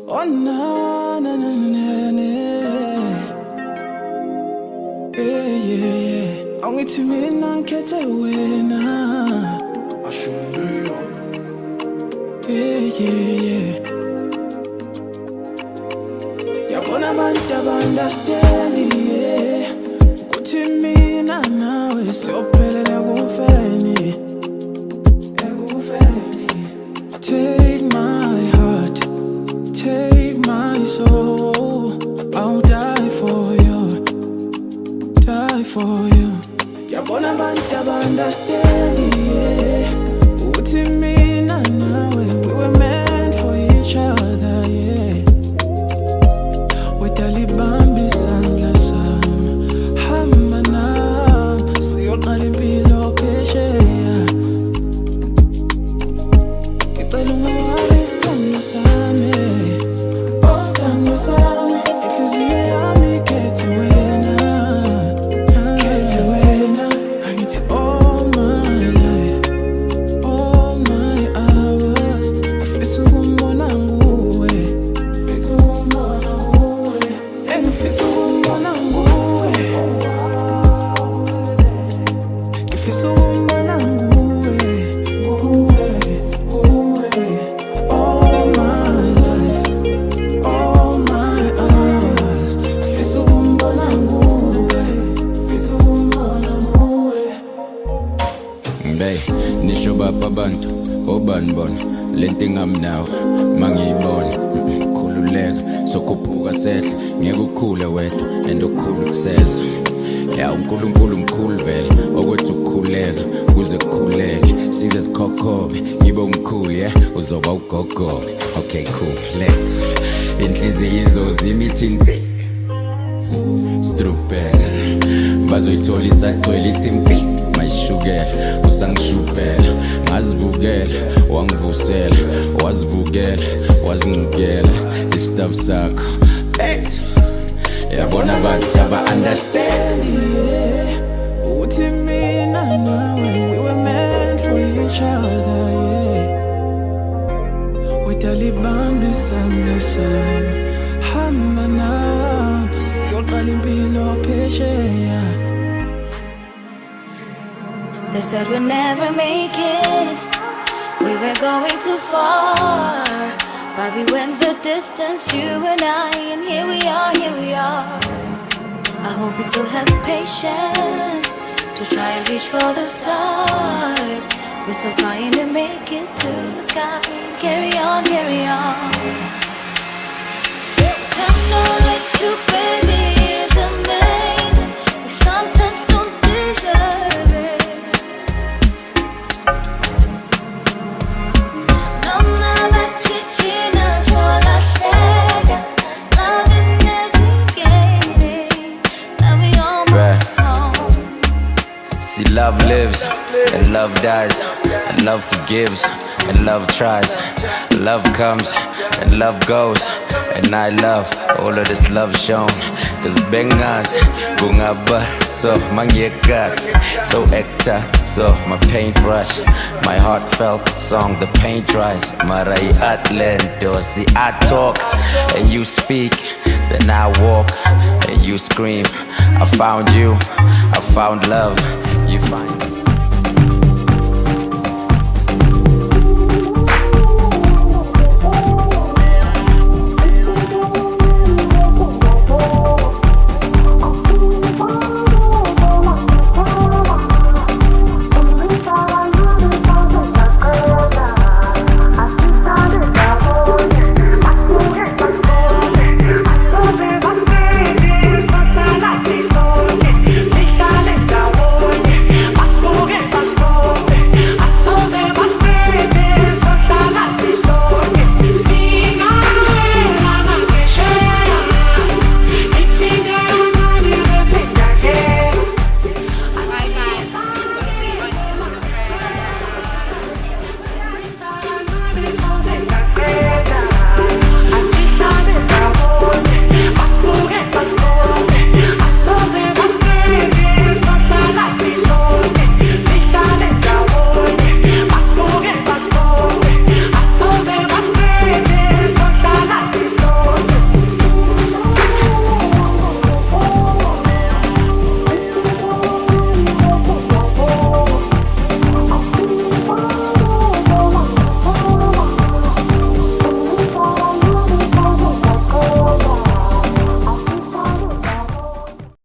Oh na na na na na. Yeah yeah yeah. Angithi mina ngikhethe wena. Ashumela. Yeah yeah yeah. Yabona abantu understand yeah. Ukuthi mina nawe siyophelela kufeni. Take my heart, take my soul. I'll die for you, die for you. Yabona abantu understand yeah. Uthi mina nawe we were meant for each other yeah. Wetalibambi isandla sami, hamba nami siyoqala impilo phesheya. Ngicela ungawali isithando sami, oh sithando sami. Inhliziyo yami ikhethe wena, ikhethe wena. Angithi all my life, all my hours ngifisa ukumbona nguwe, ngifisa ukumbona nguwe, ngifisa ukumbona nguwe, ngifisa ukumbona nguwe, nguwe. All my life, all my hours ngifisa ukumbona nguwe, ngifisa ukumbona nguwe. Bey, nisho bapha abantu obani bona lento ingamnawo mangiyibona khululeka sokhuphuka sehle ngeke ukhule wedwa and ukhulu kuseza ya uNkulunkulu mkhulu vele okwethu ukukhuleka kuze kukhuleke size sikhokhobe ngibe umkhulu yeah uzoba ugogoke okay cool let's inhliziyo izozima ithi strupela bazoyithola isagcwele ithi mfi mayishukela usangishupela ngazivukela wangivusela wazivukela wazincukela isitafu sakho thanks yabona abantu aba-understand Yeah, uthi mina nawe we were meant for each other yeah. Wetalibambi isandla sami, hamba nami siyoqala impilo phesheya. They said we'd never make it, we were going too far, but we went the distance, you and I, and here we are, here we are. I hope you still have patience to try and reach for the stars. We're still trying to make it to the sky. Carry on, carry on. Time no like to baby is amazing. We sometimes don't deserve it. See, love lives and love dies, and love forgives and love tries. Love comes and love goes, and I love all of this love shown. Cause bengas bungaba so manyekas so ekta so my paintbrush, my heartfelt song the paint dries. Marai atlento see I talk and you speak, then I walk and you scream. I found you, I found love, you find